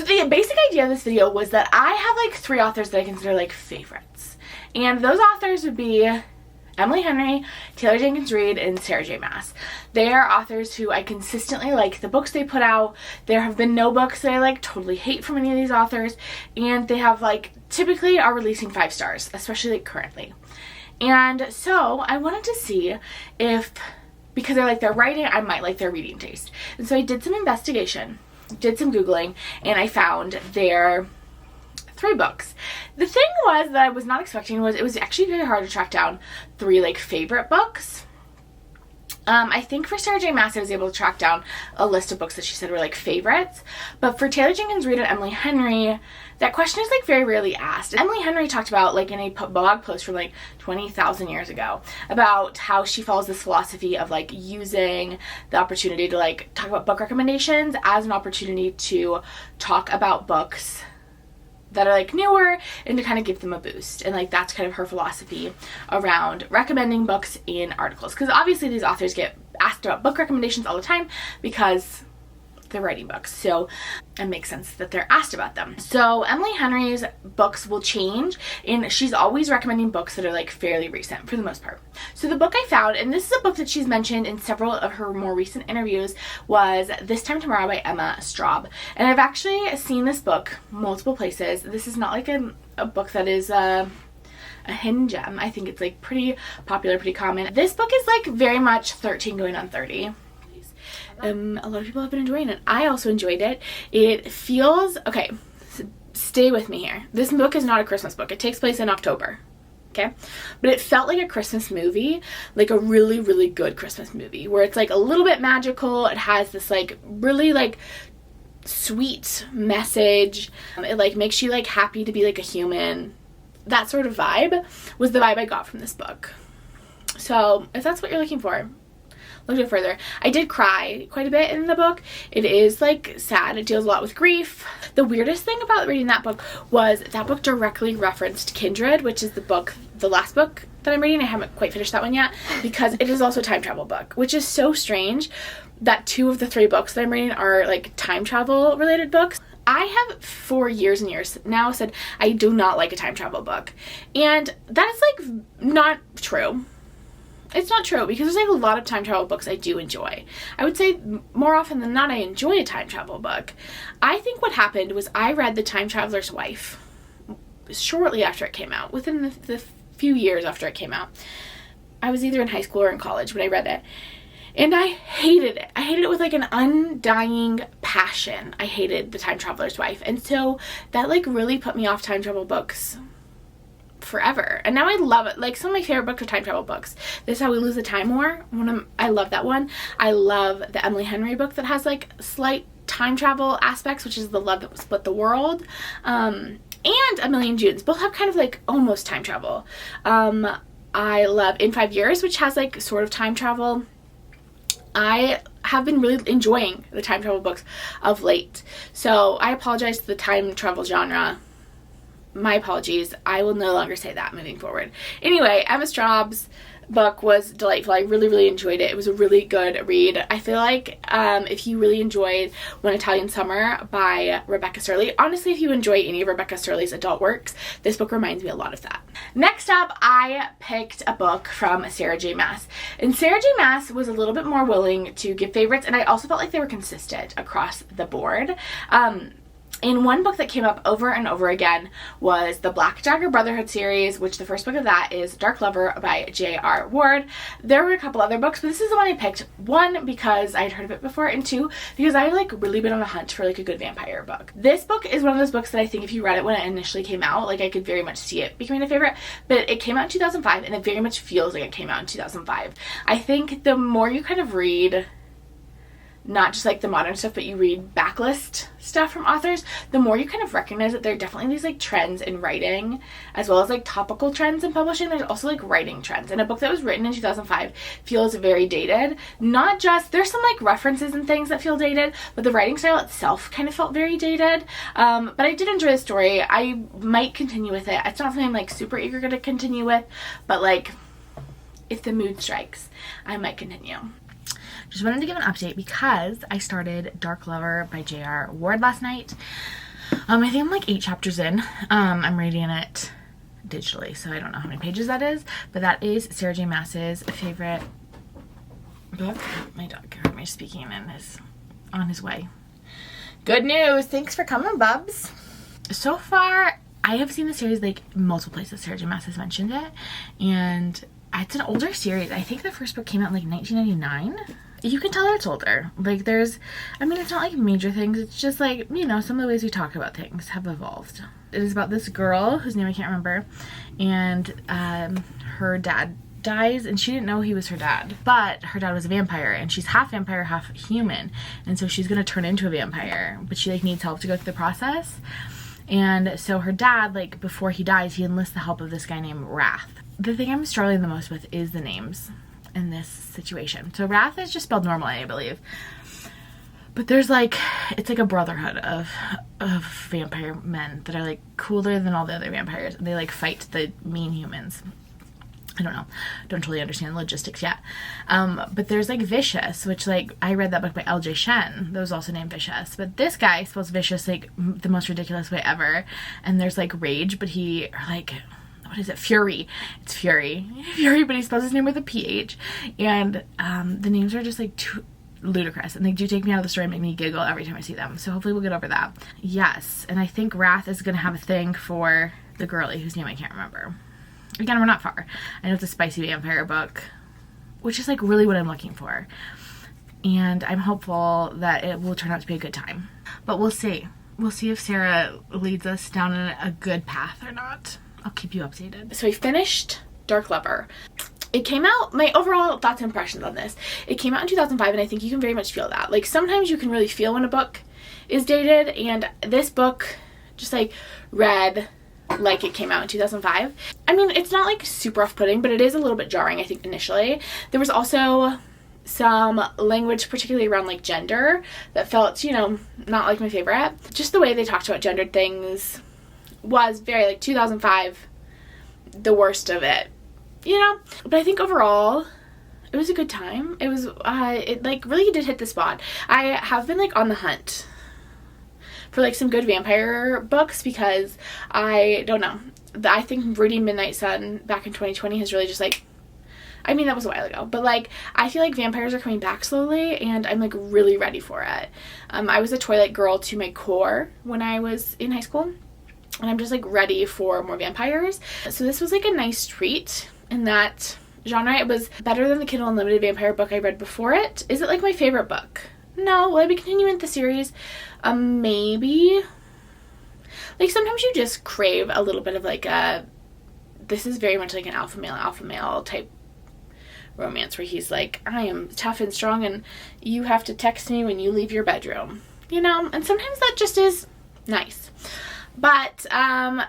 So the basic idea of this video was that I have like 3 authors that I consider like favorites. And those authors would be Emily Henry, Taylor Jenkins Reid, and Sarah J Maas. They are authors who I consistently like the books they put out. There have been no books that I like totally hate from any of these authors, and they have like typically are releasing 5 stars, especially like currently. And so I wanted to see if, because I like their writing, I might like their reading taste. And so I did some investigation, did some Googling, and I found their 3 books. The thing was that I was not expecting was it was actually very hard to track down 3 like favorite books. I think for Sarah J Maas I was able to track down a list of books that she said were like favorites, but for Taylor Jenkins Reid and Emily Henry, that question is like very rarely asked. Emily Henry talked about like in a blog post from like 20,000 years ago about how she follows this philosophy of like using the opportunity to like talk about book recommendations as an opportunity to talk about books that are like newer and to kind of give them a boost. And like that's kind of her philosophy around recommending books in articles, because obviously these authors get asked about book recommendations all the time because they're writing books, so it makes sense that they're asked about them. So Emily Henry's books will change, and she's always recommending books that are like fairly recent for the most part. So the book I found, and this is a book that she's mentioned in several of her more recent interviews, was This Time Tomorrow by Emma Straub. And I've actually seen this book multiple places. This is not like a book that is a hidden gem. I think it's like pretty popular, pretty common. This book is like very much 13 going on 30. A lot of people have been enjoying it. I also enjoyed it. It feels, okay, stay with me here. This book is not a Christmas book. It takes place in October, okay? But it felt like a Christmas movie, like a really, really good Christmas movie, where it's like a little bit magical. It has this like really like sweet message. It like makes you like happy to be like a human. That sort of vibe was the vibe I got from this book. So if that's what you're looking for, look no further. I did cry quite a bit in the book. It is like sad. It deals a lot with grief. The weirdest thing about reading that book was that book directly referenced Kindred, which is the last book that I'm reading. I haven't quite finished that one yet because it is also a time travel book, which is so strange that 2 of the 3 books that I'm reading are like time travel related books. I have for years and years now said I do not like a time travel book, and that is like not true. It's not true, because there's like a lot of time travel books I do enjoy. I would say more often than not I enjoy a time travel book. I think what happened was I read The Time Traveler's Wife shortly after it came out, within the few years after it came out. I was either in high school or in college when I read it, and I hated it. I hated it with like an undying passion. I hated The Time Traveler's Wife, and so that like really put me off time travel books forever. And now I love it. Like some of my favorite books are time travel books. This Is How We Lose the Time War. I love that one. I love the Emily Henry book that has like slight time travel aspects, which is The Love That Split the World. And A Million Junes. Both have kind of like almost time travel. I love In 5 Years, which has like sort of time travel. I have been really enjoying the time travel books of late. So I apologize to the time travel genre. My apologies. I will no longer say that moving forward. Anyway, Emma Straub's book was delightful. I really, really enjoyed it. It was a really good read. I feel like if you really enjoyed One Italian Summer by Rebecca Sturley, honestly, if you enjoy any of Rebecca Sturley's adult works, this book reminds me a lot of that. Next up, I picked a book from Sarah J Maas. And Sarah J Maas was a little bit more willing to give favorites, and I also felt like they were consistent across the board. And one book that came up over and over again was the Black Dagger Brotherhood series, which the first book of that is Dark Lover by J.R. Ward. There were a couple other books, but this is the one I picked. 1, because I had heard of it before, and 2, because I like really been on a hunt for like a good vampire book. This book is one of those books that I think if you read it when it initially came out, like I could very much see it becoming a favorite, but it came out in 2005, and it very much feels like it came out in 2005. I think the more you kind of read not just like the modern stuff, but you read backlist stuff from authors, the more you kind of recognize that there are definitely these like trends in writing, as well as like topical trends in publishing. There's also like writing trends, and a book that was written in 2005 feels very dated. Not just, there's some like references and things that feel dated, but the writing style itself kind of felt very dated. But I did enjoy the story. I might continue with it. It's not something I'm like super eager to continue with, but like if the mood strikes, I might continue. Just wanted to give an update because I started Dark Lover by J.R. Ward last night. I think I'm like 8 chapters in. I'm reading it digitally, so I don't know how many pages that is, but that is Sarah J Maas's favorite book. My dog heard me speaking and is on his way. Good news. Thanks for coming, Bubs. So far, I have seen the series like multiple places. Sarah J Maas has mentioned it, and it's an older series. I think the first book came out in like 1999. You can tell it's older. Like it's not like major things. It's just like, you know, some of the ways we talk about things have evolved. It is about this girl whose name I can't remember, and her dad dies, and she didn't know he was her dad, but her dad was a vampire, and she's half vampire, half human, and so she's gonna turn into a vampire, but she like needs help to go through the process. And so her dad, like before he dies, he enlists the help of this guy named Wrath. The thing I'm struggling the most with is the names in this situation. So Wrath is just spelled normally, I believe, but there's like, it's like a brotherhood of vampire men that are like cooler than all the other vampires, and they like fight the mean humans. I don't know, don't totally understand the logistics yet, but there's like Vicious, which like I read that book by L.J. Shen that was also named Vicious, but this guy spells Vicious like the most ridiculous way ever. And there's like Rage, but what is it? Fury. It's Fury, but he spells his name with a PH, and the names are just like too ludicrous, and they do take me out of the story and make me giggle every time I see them. So hopefully we'll get over that. Yes, and I think Wrath is gonna have a thing for the girlie whose name I can't remember. Again, we're not far. I know it's a spicy vampire book, which is like really what I'm looking for, and I'm hopeful that it will turn out to be a good time. But we'll see. We'll see if Sarah leads us down a good path or not. I'll keep you updated. So we finished Dark Lover. It came out, my overall thoughts and impressions on this, it came out in 2005, and I think you can very much feel that. Like sometimes you can really feel when a book is dated, and this book just like read like it came out in 2005. I mean, it's not like super off-putting, but it is a little bit jarring, I think, initially. There was also some language, particularly around like gender, that felt, you know, not like my favorite. Just the way they talked about gendered things was very like 2005, the worst of it, you know. But I think overall it was a good time. It was it like really did hit the spot. I have been like on the hunt for like some good vampire books, because I don't know, I think reading Midnight Sun back in 2020 has really just like, I mean that was a while ago, but like I feel like vampires are coming back slowly, and I'm like really ready for it. I was a Twilight girl to my core when I was in high school, and I'm just like ready for more vampires. So this was like a nice treat in that genre. It was better than the Kindle Unlimited vampire book I read before it. Is it like my favorite book? No. Will I be continuing the series? Maybe. Like sometimes you just crave a little bit of like this is very much like an alpha male type romance, where he's like, I am tough and strong, and you have to text me when you leave your bedroom, you know. And sometimes that just is nice. But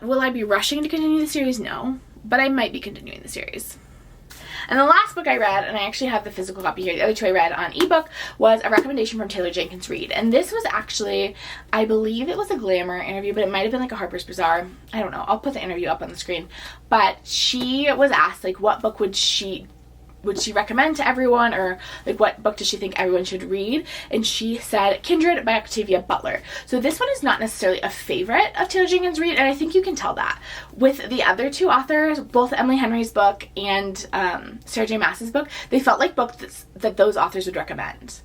will I be rushing to continue the series? No, but I might be continuing the series. And the last book I read, and I actually have the physical copy here, the other two I read on ebook, was a recommendation from Taylor Jenkins Reid. And this was actually, I believe it was a Glamour interview, but it might have been like a Harper's Bazaar. I don't know. I'll put the interview up on the screen. But she was asked, like, what book would she recommend to everyone, or like what book does she think everyone should read? And she said Kindred by Octavia Butler. So this one is not necessarily a favorite of Taylor Jenkins Reid, and I think you can tell that. With the other two authors, both Emily Henry's book and Sarah J Maas's book, they felt like books that those authors would recommend,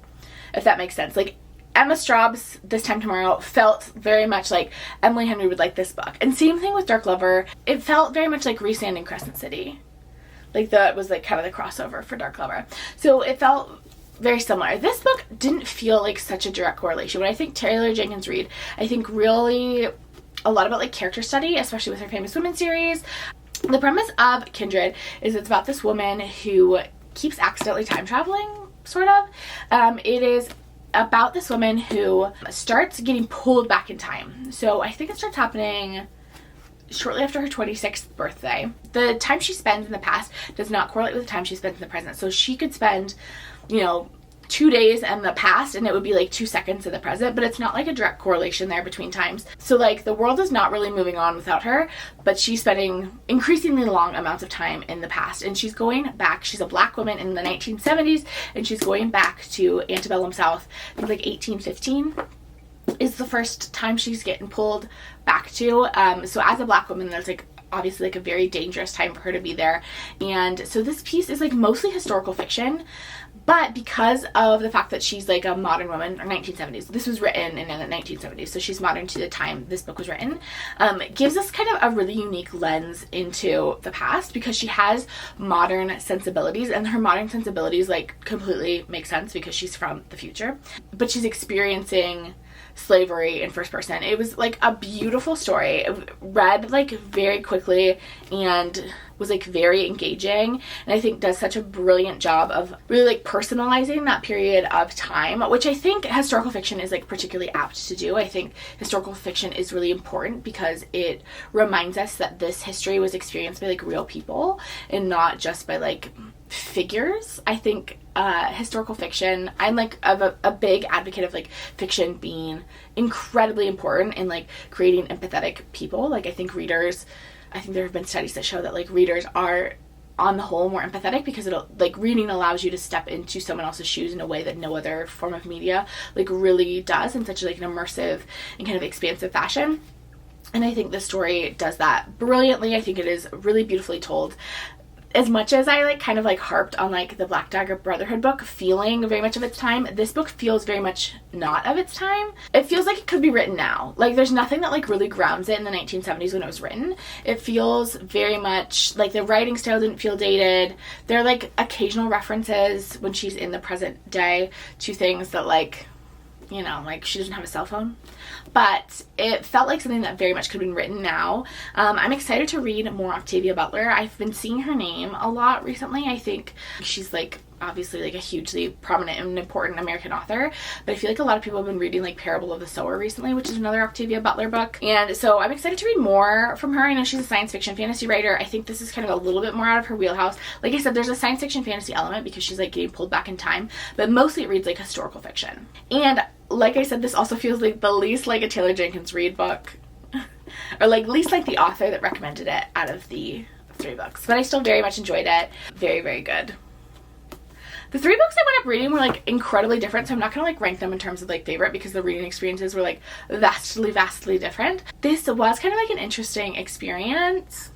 if that makes sense. Like Emma Straub's This Time Tomorrow felt very much like Emily Henry would like this book. And same thing with Dark Lover. It felt very much like Resand in Crescent City. Like that was like kind of the crossover for Dark Lover. So it felt very similar. This book didn't feel like such a direct correlation. When I think Taylor Jenkins Reid, I think really a lot about like character study, especially with her Famous Women series. The premise of Kindred is it's about this woman who keeps accidentally time traveling, sort of. It is about this woman who starts getting pulled back in time. So I think it starts happening shortly after her 26th birthday. The time she spends in the past does not correlate with the time she spends in the present. So she could spend, you know, 2 days in the past and it would be like 2 seconds in the present, but it's not like a direct correlation there between times. So like the world is not really moving on without her, but she's spending increasingly long amounts of time in the past, and she's going back. She's a black woman in the 1970s, and she's going back to antebellum South, I think like 1815. is the first time she's getting pulled back to. So as a Black woman, there's like obviously like a very dangerous time for her to be there. And so this piece is like mostly historical fiction, but because of the fact that she's like a modern woman, or 1970s, this was written in the 1970s, so she's modern to the time this book was written, it gives us kind of a really unique lens into the past, because she has modern sensibilities, and her modern sensibilities like completely make sense because she's from the future, but she's experiencing slavery in first person. It was like a beautiful story. It read like very quickly and was like very engaging, and I think does such a brilliant job of really like personalizing that period of time, which I think historical fiction is like particularly apt to do. I think historical fiction is really important because it reminds us that this history was experienced by like real people and not just by like figures. I think historical fiction, I'm like a big advocate of like fiction being incredibly important in like creating empathetic people. Like I think there have been studies that show that like readers are on the whole more empathetic, because it'll like reading allows you to step into someone else's shoes in a way that no other form of media like really does, in such like an immersive and kind of expansive fashion. And I think this story does that brilliantly. I think it is really beautifully told. As much as I like kind of like harped on like the Black Dagger Brotherhood book feeling very much of its time, this book feels very much not of its time. It feels like it could be written now. Like there's nothing that like really grounds it in the 1970s when it was written. It feels very much like the writing style didn't feel dated. There are like occasional references when she's in the present day to things that like, you know, like she doesn't have a cell phone, but it felt like something that very much could have been written now. I'm excited to read more Octavia Butler. I've been seeing her name a lot recently. I think she's like obviously like a hugely prominent and important American author, but I feel like a lot of people have been reading like Parable of the Sower recently, which is another Octavia Butler book, and so I'm excited to read more from her. I know she's a science fiction fantasy writer. I think this is kind of a little bit more out of her wheelhouse. Like I said, there's a science fiction fantasy element because she's like getting pulled back in time, but mostly it reads like historical fiction. And like I said, this also feels like the least like a Taylor Jenkins Reid book, or like least like the author that recommended it out of the 3 books, but I still very much enjoyed it. Very, very good. The 3 books I went up reading were like incredibly different, so I'm not gonna like rank them in terms of like favorite because the reading experiences were like vastly different. This was kind of like an interesting experience.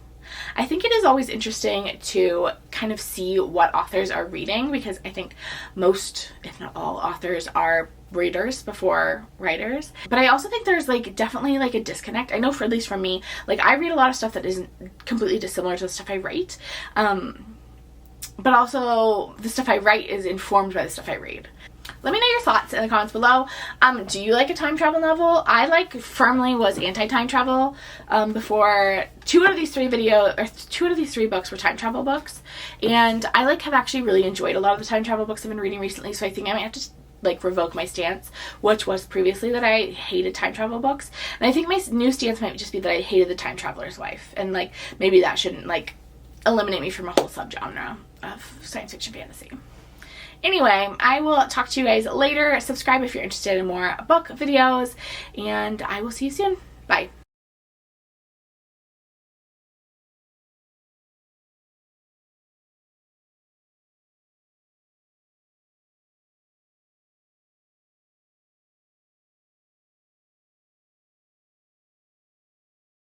I think it is always interesting to kind of see what authors are reading, because I think most, if not all, authors are readers before writers. But I also think there's like definitely like a disconnect. I know for at least for me, like I read a lot of stuff that isn't completely dissimilar to the stuff I write. But also the stuff I write is informed by the stuff I read. Let me know your thoughts in the comments below. Do you like a time travel novel? I like firmly was anti-time travel before. 2 out of these 3 books were time travel books, and I like have actually really enjoyed a lot of the time travel books I've been reading recently, so I think I might have to like revoke my stance, which was previously that I hated time travel books. And I think my new stance might just be that I hated The Time Traveler's Wife, and like maybe that shouldn't like eliminate me from a whole subgenre of science fiction fantasy. Anyway, I will talk to you guys later. Subscribe if you're interested in more book videos, and I will see you soon. Bye.